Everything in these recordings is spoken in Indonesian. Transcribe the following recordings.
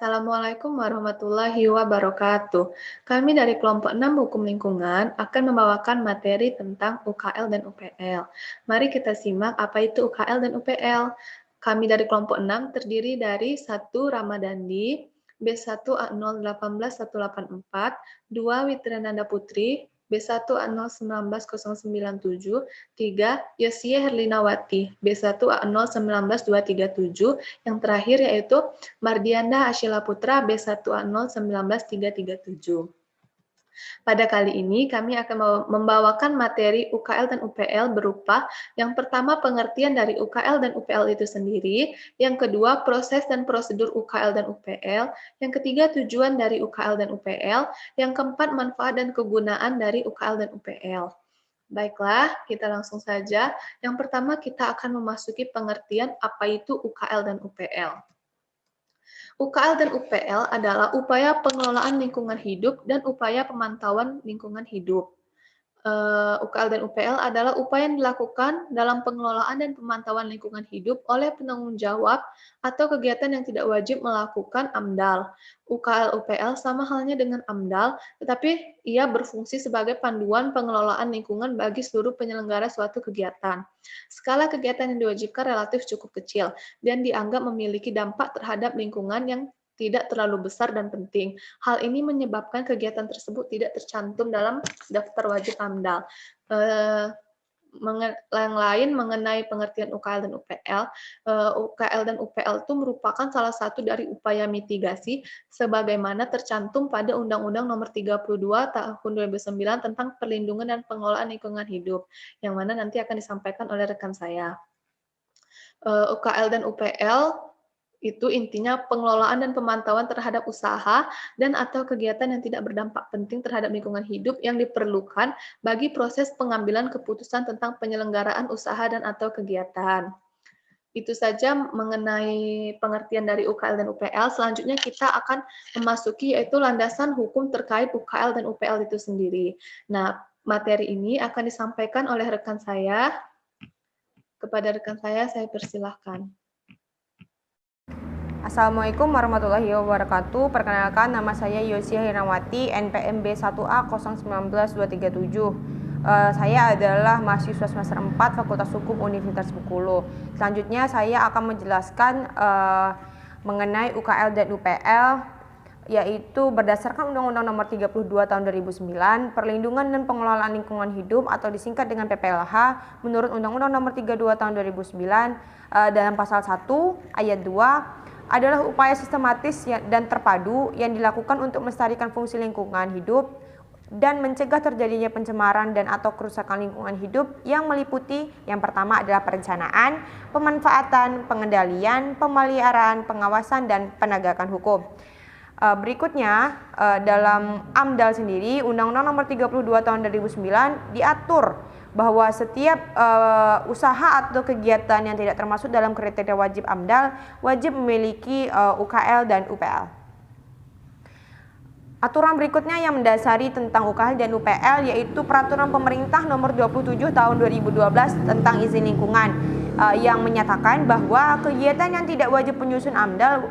Assalamualaikum warahmatullahi wabarakatuh. Kami dari kelompok 6 Hukum Lingkungan akan membawakan materi tentang UKL dan UPL. Mari kita simak apa itu UKL dan UPL. Kami dari kelompok 6 terdiri dari 1. Ramadandi, B1A018184, 2. Witrenanda Putri, B1A019097, 3. Yosie Herlinawati, B1A019237, yang terakhir yaitu Mardianda Ashila Putra B1A019337. Pada kali ini kami akan membawakan materi UKL dan UPL berupa yang pertama pengertian dari UKL dan UPL itu sendiri, yang kedua proses dan prosedur UKL dan UPL, yang ketiga tujuan dari UKL dan UPL, yang keempat manfaat dan kegunaan dari UKL dan UPL. Baiklah, kita langsung saja. Yang pertama kita akan memasuki pengertian apa itu UKL dan UPL. UKL dan UPL adalah upaya pengelolaan lingkungan hidup dan upaya pemantauan lingkungan hidup. UKL dan UPL adalah upaya yang dilakukan dalam pengelolaan dan pemantauan lingkungan hidup oleh penanggung jawab atau kegiatan yang tidak wajib melakukan AMDAL. UKL UPL sama halnya dengan AMDAL, tetapi ia berfungsi sebagai panduan pengelolaan lingkungan bagi seluruh penyelenggara suatu kegiatan. Skala kegiatan yang diwajibkan relatif cukup kecil dan dianggap memiliki dampak terhadap lingkungan yang tidak terlalu besar dan penting. Hal ini menyebabkan kegiatan tersebut tidak tercantum dalam daftar wajib AMDAL. Yang lain mengenai pengertian UKL dan UPL, UKL dan UPL itu merupakan salah satu dari upaya mitigasi sebagaimana tercantum pada Undang-Undang Nomor 32 Tahun 2009 tentang perlindungan dan pengelolaan lingkungan hidup, yang mana nanti akan disampaikan oleh rekan saya. UKL dan UPL itu intinya pengelolaan dan pemantauan terhadap usaha dan atau kegiatan yang tidak berdampak penting terhadap lingkungan hidup yang diperlukan bagi proses pengambilan keputusan tentang penyelenggaraan usaha dan atau kegiatan. Itu saja mengenai pengertian dari UKL dan UPL. Selanjutnya kita akan memasuki yaitu landasan hukum terkait UKL dan UPL itu sendiri. Nah, materi ini akan disampaikan oleh rekan saya. Kepada rekan saya persilahkan. Assalamualaikum warahmatullahi wabarakatuh. Perkenalkan, nama saya Yosie Herlinawati, NPM B1A019237. Saya adalah mahasiswa semester 4 Fakultas Hukum Universitas Bengkulu. Selanjutnya saya akan menjelaskan mengenai UKL dan UPL, yaitu berdasarkan Undang-Undang Nomor 32 Tahun 2009, Perlindungan dan Pengelolaan Lingkungan Hidup atau disingkat dengan PPLH, menurut Undang-Undang Nomor 32 Tahun 2009, dalam pasal 1 ayat 2 adalah upaya sistematis dan terpadu yang dilakukan untuk melestarikan fungsi lingkungan hidup dan mencegah terjadinya pencemaran dan atau kerusakan lingkungan hidup yang meliputi yang pertama adalah perencanaan, pemanfaatan, pengendalian, pemeliharaan, pengawasan, dan penegakan hukum. Berikutnya, dalam AMDAL sendiri, Undang-Undang Nomor 32 Tahun 2009 diatur bahwa setiap usaha atau kegiatan yang tidak termasuk dalam kriteria wajib AMDAL wajib memiliki UKL dan UPL. Aturan berikutnya yang mendasari tentang UKL dan UPL yaitu Peraturan Pemerintah Nomor 27 Tahun 2012 tentang izin lingkungan yang menyatakan bahwa kegiatan yang tidak wajib penyusun AMDAL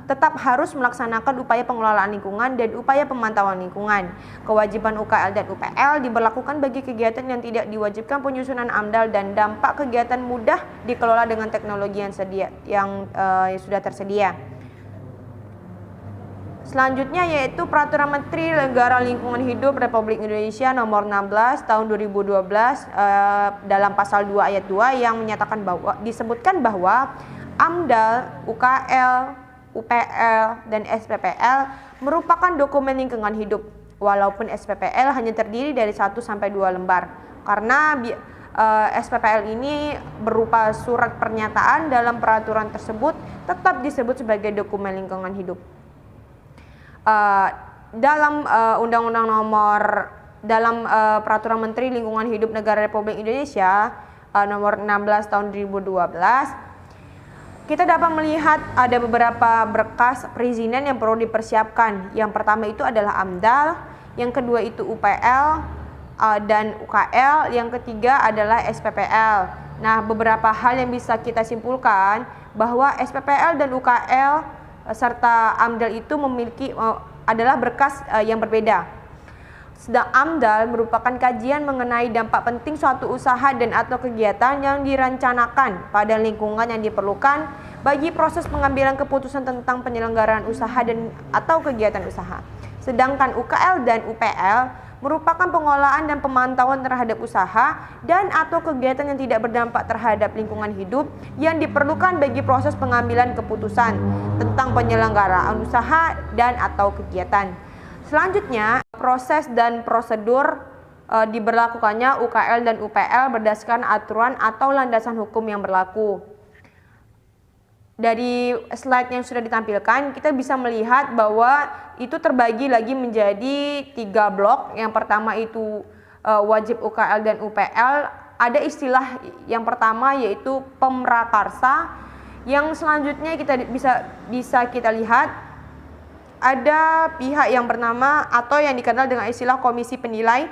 tetap harus melaksanakan upaya pengelolaan lingkungan dan upaya pemantauan lingkungan. Kewajiban UKL dan UPL diberlakukan bagi kegiatan yang tidak diwajibkan penyusunan AMDAL dan dampak kegiatan mudah dikelola dengan teknologi yang sudah tersedia. Selanjutnya yaitu Peraturan Menteri Negara Lingkungan Hidup Republik Indonesia Nomor 16 Tahun 2012 dalam pasal 2 ayat 2 yang menyatakan bahwa disebutkan bahwa AMDAL, UKL, UPL, dan SPPL merupakan dokumen lingkungan hidup, walaupun SPPL hanya terdiri dari 1-2 lembar, karena SPPL ini berupa surat pernyataan dalam peraturan tersebut tetap disebut sebagai dokumen lingkungan hidup. Dalam Undang-Undang dalam Peraturan Menteri Lingkungan Hidup Negara Republik Indonesia Nomor 16 Tahun 2012, kita dapat melihat ada beberapa berkas perizinan yang perlu dipersiapkan. Yang pertama itu adalah AMDAL, yang kedua itu UPL dan UKL, yang ketiga adalah SPPL. Nah, beberapa hal yang bisa kita simpulkan bahwa SPPL dan UKL serta AMDAL itu memiliki adalah berkas yang berbeda. Sedang AMDAL merupakan kajian mengenai dampak penting suatu usaha dan atau kegiatan yang dirancanakan pada lingkungan yang diperlukan bagi proses pengambilan keputusan tentang penyelenggaraan usaha dan atau kegiatan usaha. Sedangkan UKL dan UPL merupakan pengolahan dan pemantauan terhadap usaha dan atau kegiatan yang tidak berdampak terhadap lingkungan hidup yang diperlukan bagi proses pengambilan keputusan tentang penyelenggaraan usaha dan atau kegiatan. Selanjutnya, proses dan prosedur diberlakukannya UKL dan UPL berdasarkan aturan atau landasan hukum yang berlaku. Dari slide yang sudah ditampilkan, kita bisa melihat bahwa itu terbagi lagi menjadi 3 blok. Yang pertama itu wajib UKL dan UPL. Ada istilah yang pertama yaitu pemrakarsa. Yang selanjutnya kita bisa kita lihat ada pihak yang bernama atau yang dikenal dengan istilah komisi penilai,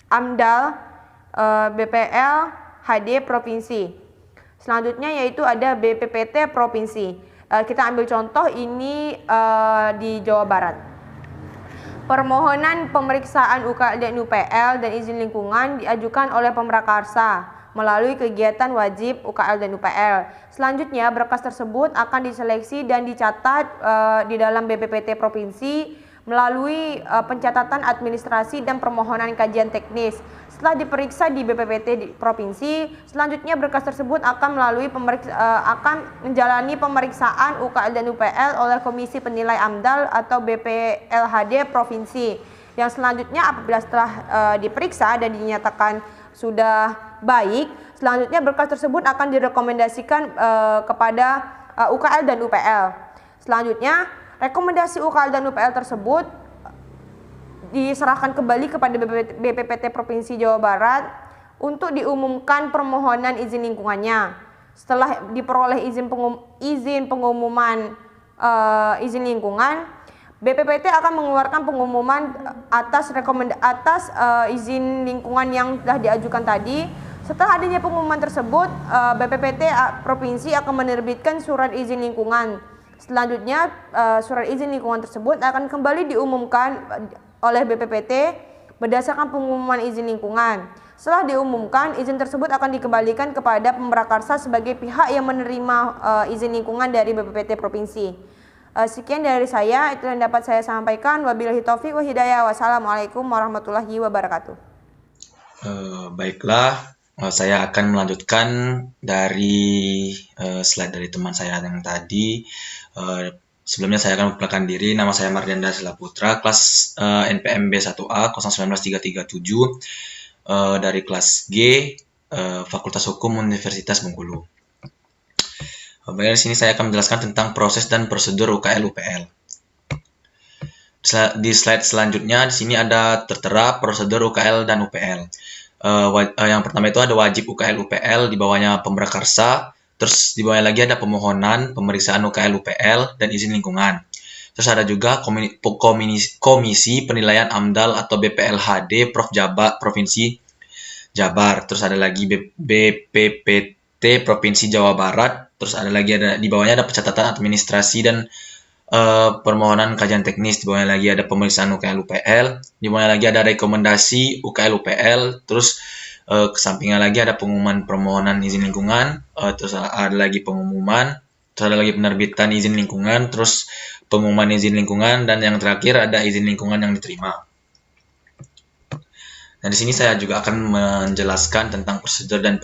AMDAL, BPL, HD provinsi. Selanjutnya yaitu ada BPPT provinsi. Kita ambil contoh ini di Jawa Barat. Permohonan pemeriksaan UKL dan UPL dan izin lingkungan diajukan oleh pemrakarsa melalui kegiatan wajib UKL dan UPL. Selanjutnya berkas tersebut akan diseleksi dan dicatat di dalam BPPT provinsi melalui pencatatan administrasi dan permohonan kajian teknis. Setelah diperiksa di BPPT di provinsi, selanjutnya berkas tersebut akan menjalani pemeriksaan UKL dan UPL oleh Komisi Penilai AMDAL atau BPLHD provinsi. Yang selanjutnya apabila setelah diperiksa dan dinyatakan sudah baik, selanjutnya berkas tersebut akan direkomendasikan kepada UKL dan UPL. Selanjutnya, rekomendasi UKL dan UPL tersebut diserahkan kembali kepada BPPT Provinsi Jawa Barat untuk diumumkan permohonan izin lingkungannya. Setelah diperoleh izin pengumuman izin lingkungan, BPPT akan mengeluarkan pengumuman atas izin lingkungan yang telah diajukan tadi. Setelah adanya pengumuman tersebut, BPPT Provinsi akan menerbitkan surat izin lingkungan. Selanjutnya, surat izin lingkungan tersebut akan kembali diumumkan oleh BPPT berdasarkan pengumuman izin lingkungan. Setelah diumumkan, izin tersebut akan dikembalikan kepada pemrakarsa sebagai pihak yang menerima izin lingkungan dari BPPT Provinsi. Sekian dari saya, itu yang dapat saya sampaikan. Wabillahi taufiq wa hidayah. Wassalamualaikum warahmatullahi wabarakatuh. Baiklah, saya akan melanjutkan dari slide dari teman saya yang tadi. Sebelumnya saya akan memperkenalkan diri. Nama saya Mardianda Sela Putra, kelas NPM B1A 019337 dari kelas G, Fakultas Hukum Universitas Bengkulu. Baik, di sini saya akan menjelaskan tentang proses dan prosedur UKL UPL. Di slide selanjutnya di sini ada tertera prosedur UKL dan UPL. Yang pertama itu ada wajib UKL UPL, di bawahnya pemrakarsa. Terus di bawahnya lagi ada pemohonan, pemeriksaan UKL UPL, dan izin lingkungan. Terus ada juga komisi penilaian AMDAL atau BPLHD Provinsi Jabar. Terus ada lagi BPPT Provinsi Jawa Barat. Terus ada lagi di bawahnya ada pencatatan administrasi dan permohonan kajian teknis. Di bawahnya lagi ada pemeriksaan UKL UPL. Di bawahnya lagi ada rekomendasi UKL UPL. Terus ke sampingnya lagi ada pengumuman permohonan izin lingkungan, terus ada lagi pengumuman, terus ada lagi penerbitan izin lingkungan, terus pengumuman izin lingkungan, dan yang terakhir ada izin lingkungan yang diterima. Nah, di sini saya juga akan menjelaskan tentang prosedur dan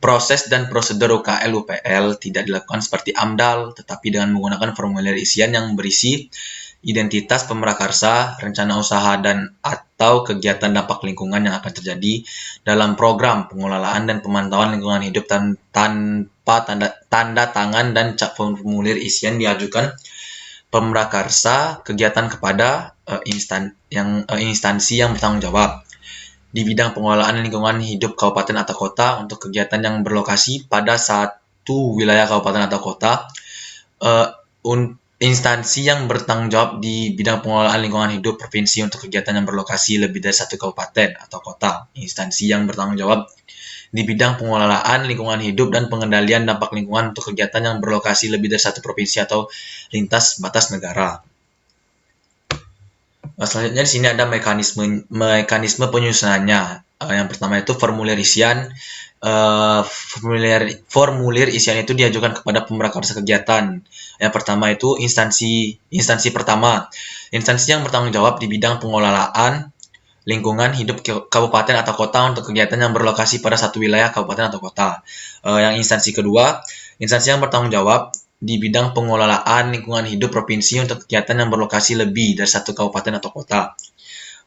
proses dan prosedur UKL UPL tidak dilakukan seperti AMDAL, tetapi dengan menggunakan formulir isian yang berisi identitas pemrakarsa, rencana usaha dan atau kegiatan dampak lingkungan yang akan terjadi dalam program pengelolaan dan pemantauan lingkungan hidup tanpa tanda tangan dan cap formulir isian diajukan pemrakarsa kegiatan kepada instansi yang bertanggung jawab di bidang pengelolaan lingkungan hidup kabupaten atau kota untuk kegiatan yang berlokasi pada satu wilayah kabupaten atau kota. Instansi yang bertanggung jawab di bidang pengelolaan lingkungan hidup provinsi untuk kegiatan yang berlokasi lebih dari satu kabupaten atau kota. Instansi yang bertanggung jawab di bidang pengelolaan lingkungan hidup dan pengendalian dampak lingkungan untuk kegiatan yang berlokasi lebih dari satu provinsi atau lintas batas negara. Selanjutnya di sini ada mekanisme penyusunannya. Yang pertama itu formulir isian. Formulir isian itu diajukan kepada pemrakarsa kegiatan. Yang pertama itu instansi pertama. Instansi yang bertanggung jawab di bidang pengelolaan lingkungan hidup kabupaten atau kota untuk kegiatan yang berlokasi pada satu wilayah kabupaten atau kota. Yang instansi kedua, instansi yang bertanggung jawab di bidang pengelolaan lingkungan hidup provinsi untuk kegiatan yang berlokasi lebih dari satu kabupaten atau kota.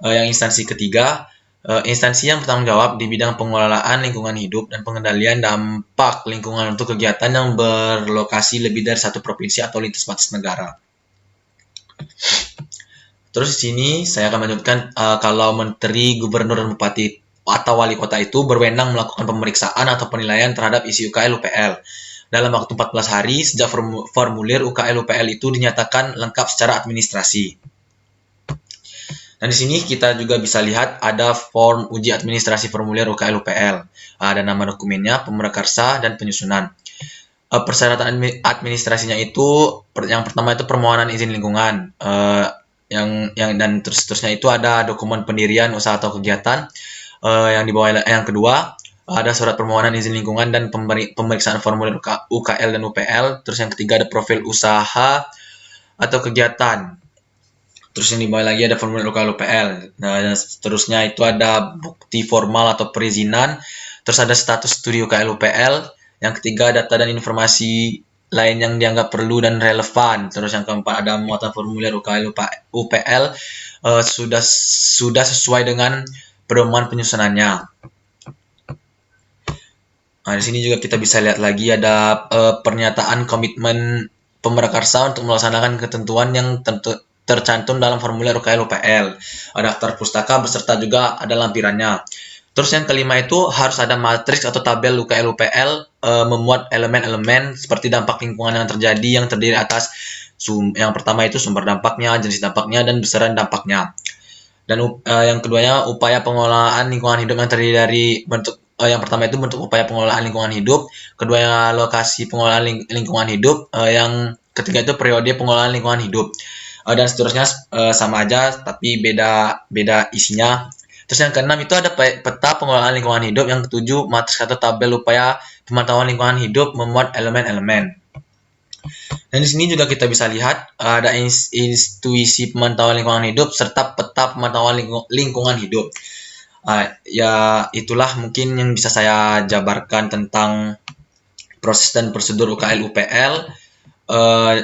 Yang instansi ketiga, instansi yang bertanggung jawab di bidang pengelolaan lingkungan hidup dan pengendalian dampak lingkungan untuk kegiatan yang berlokasi lebih dari satu provinsi atau lintas batas negara. Terus di sini saya akan menyebutkan kalau menteri, gubernur, dan bupati atau wali kota itu berwenang melakukan pemeriksaan atau penilaian terhadap isi UKL UPL dalam waktu 14 hari sejak formulir UKL UPL itu dinyatakan lengkap secara administrasi. Dan di sini kita juga bisa lihat ada form uji administrasi formulir UKL UPL. Ada nama dokumennya, pemrakarsa, dan penyusunan. Persyaratan administrasinya itu yang pertama itu permohonan izin lingkungan. Dan terusnya itu ada dokumen pendirian usaha atau kegiatan. Yang di bawah yang kedua ada surat permohonan izin lingkungan dan pemeriksaan formulir UKL dan UPL. Terus yang ketiga ada profil usaha atau kegiatan. Terus yang di bawah lagi ada formulir UKL UPL. Nah, dan seterusnya itu ada bukti formal atau perizinan. Terus ada status studi UKL UPL. Yang ketiga data dan informasi lain yang dianggap perlu dan relevan. Terus yang keempat ada muatan formulir UKL UPL sudah sesuai dengan pedoman penyusunannya. Nah, di sini juga kita bisa lihat lagi ada pernyataan komitmen pemrakarsa untuk melaksanakan ketentuan yang tercantum dalam formulir UKL UPL. Ada daftar pustaka beserta juga ada lampirannya. Terus yang kelima itu harus ada matriks atau tabel UKL UPL memuat elemen-elemen seperti dampak lingkungan yang terjadi yang terdiri atas yang pertama itu sumber dampaknya, jenis dampaknya, dan besaran dampaknya. Dan yang keduanya upaya pengelolaan lingkungan hidup yang terdiri dari bentuk yang pertama itu bentuk upaya pengelolaan lingkungan hidup, kedua lokasi pengelolaan lingkungan hidup, yang ketiga itu periode pengelolaan lingkungan hidup, dan seterusnya sama aja tapi beda isinya. Terus yang keenam itu ada peta pengelolaan lingkungan hidup, yang ketujuh matriks atau tabel upaya pemantauan lingkungan hidup memuat elemen-elemen. Dan di sini juga kita bisa lihat ada intuisi pemantauan lingkungan hidup serta peta pemantauan lingkungan hidup. Ya itulah mungkin yang bisa saya jabarkan tentang proses dan prosedur UKL UPL.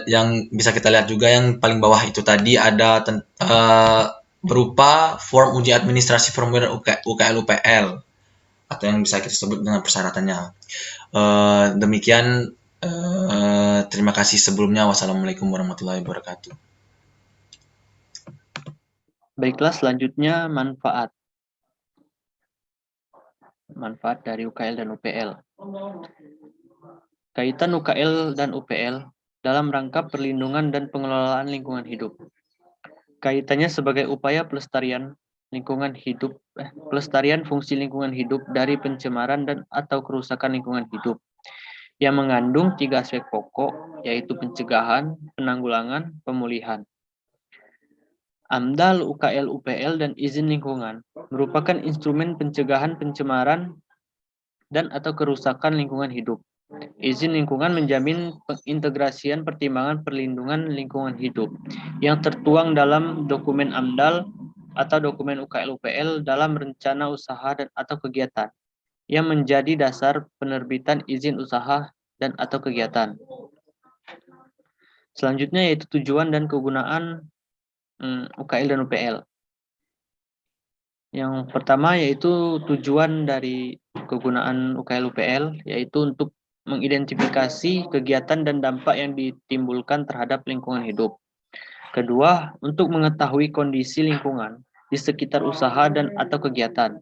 Yang bisa kita lihat juga yang paling bawah itu tadi ada berupa form uji administrasi formulir UKL UPL atau yang bisa kita sebut dengan persyaratannya. Demikian, terima kasih sebelumnya. Wassalamualaikum warahmatullahi wabarakatuh. Baiklah, selanjutnya manfaat dari UKL dan UPL. Kaitan UKL dan UPL dalam rangka perlindungan dan pengelolaan lingkungan hidup. Kaitannya sebagai upaya pelestarian lingkungan hidup, pelestarian fungsi lingkungan hidup dari pencemaran dan atau kerusakan lingkungan hidup, yang mengandung 3 aspek pokok, yaitu pencegahan, penanggulangan, pemulihan. AMDAL, UKL, UPL, dan izin lingkungan merupakan instrumen pencegahan pencemaran dan atau kerusakan lingkungan hidup. Izin lingkungan menjamin pengintegrasian pertimbangan perlindungan lingkungan hidup yang tertuang dalam dokumen AMDAL atau dokumen UKL UPL dalam rencana usaha dan atau kegiatan yang menjadi dasar penerbitan izin usaha dan atau kegiatan. Selanjutnya yaitu tujuan dan kegunaan UKL dan UPL. Yang pertama yaitu tujuan dari kegunaan UKL UPL yaitu untuk mengidentifikasi kegiatan dan dampak yang ditimbulkan terhadap lingkungan hidup. Kedua, untuk mengetahui kondisi lingkungan di sekitar usaha dan atau kegiatan.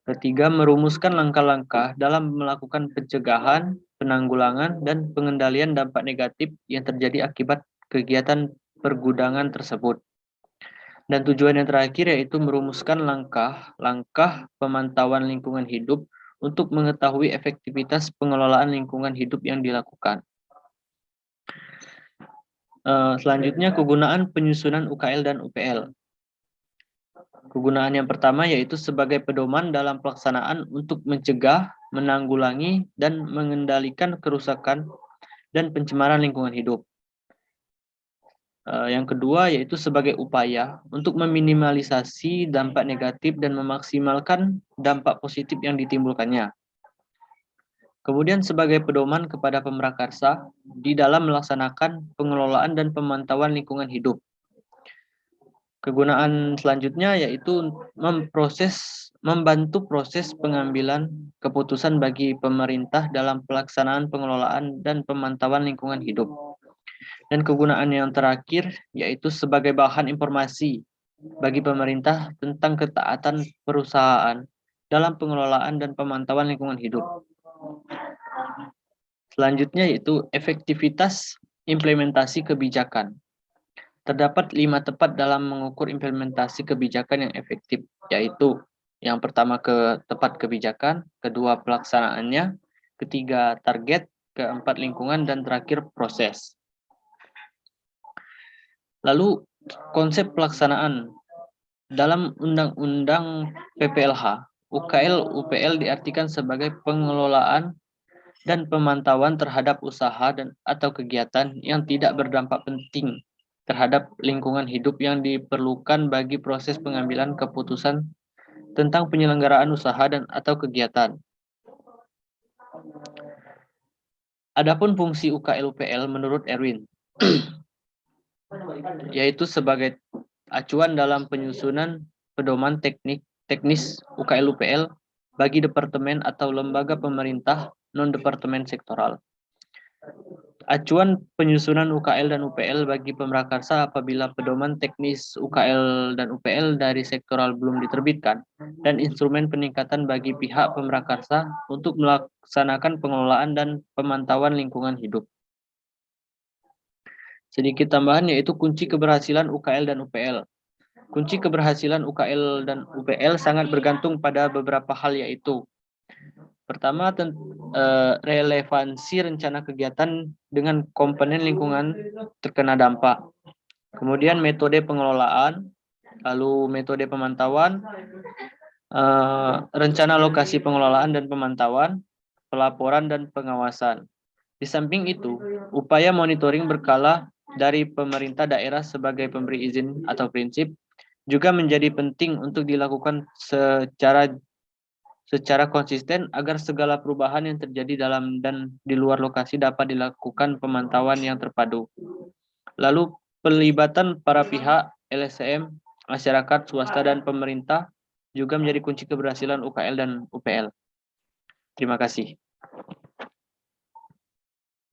Ketiga, merumuskan langkah-langkah dalam melakukan pencegahan, penanggulangan, dan pengendalian dampak negatif yang terjadi akibat kegiatan pergudangan tersebut. Dan tujuan yang terakhir yaitu merumuskan langkah-langkah pemantauan lingkungan hidup untuk mengetahui efektivitas pengelolaan lingkungan hidup yang dilakukan. Selanjutnya, kegunaan penyusunan UKL dan UPL. Kegunaan yang pertama yaitu sebagai pedoman dalam pelaksanaan untuk mencegah, menanggulangi, dan mengendalikan kerusakan dan pencemaran lingkungan hidup. Yang kedua yaitu sebagai upaya untuk meminimalisasi dampak negatif dan memaksimalkan dampak positif yang ditimbulkannya. Kemudian sebagai pedoman kepada pemrakarsa di dalam melaksanakan pengelolaan dan pemantauan lingkungan hidup. Kegunaan selanjutnya yaitu membantu proses pengambilan keputusan bagi pemerintah dalam pelaksanaan pengelolaan dan pemantauan lingkungan hidup. Dan kegunaan yang terakhir yaitu sebagai bahan informasi bagi pemerintah tentang ketaatan perusahaan dalam pengelolaan dan pemantauan lingkungan hidup. Selanjutnya yaitu efektivitas implementasi kebijakan. Terdapat 5 tempat dalam mengukur implementasi kebijakan yang efektif, yaitu yang pertama tepat kebijakan, kedua pelaksanaannya, ketiga target, keempat lingkungan, dan terakhir proses. Lalu konsep pelaksanaan. Dalam Undang-Undang PPLH, UKL UPL diartikan sebagai pengelolaan dan pemantauan terhadap usaha atau kegiatan yang tidak berdampak penting terhadap lingkungan hidup yang diperlukan bagi proses pengambilan keputusan tentang penyelenggaraan usaha atau kegiatan. Adapun fungsi UKL UPL menurut Erwin yaitu sebagai acuan dalam penyusunan pedoman teknis UKL UPL bagi departemen atau lembaga pemerintah non-departemen sektoral. Acuan penyusunan UKL dan UPL bagi pemrakarsa apabila pedoman teknis UKL dan UPL dari sektoral belum diterbitkan, dan instrumen peningkatan bagi pihak pemrakarsa untuk melaksanakan pengelolaan dan pemantauan lingkungan hidup. Sedikit tambahan yaitu kunci keberhasilan UKL dan UPL. Kunci keberhasilan UKL dan UPL sangat bergantung pada beberapa hal yaitu pertama, relevansi rencana kegiatan dengan komponen lingkungan terkena dampak. Kemudian metode pengelolaan, lalu metode pemantauan, rencana lokasi pengelolaan dan pemantauan, pelaporan dan pengawasan. Di samping itu, upaya monitoring berkala dari pemerintah daerah sebagai pemberi izin atau prinsip juga menjadi penting untuk dilakukan secara konsisten agar segala perubahan yang terjadi dalam dan di luar lokasi dapat dilakukan pemantauan yang terpadu. Lalu pelibatan para pihak LSM, masyarakat, swasta, dan pemerintah juga menjadi kunci keberhasilan UKL dan UPL. Terima kasih.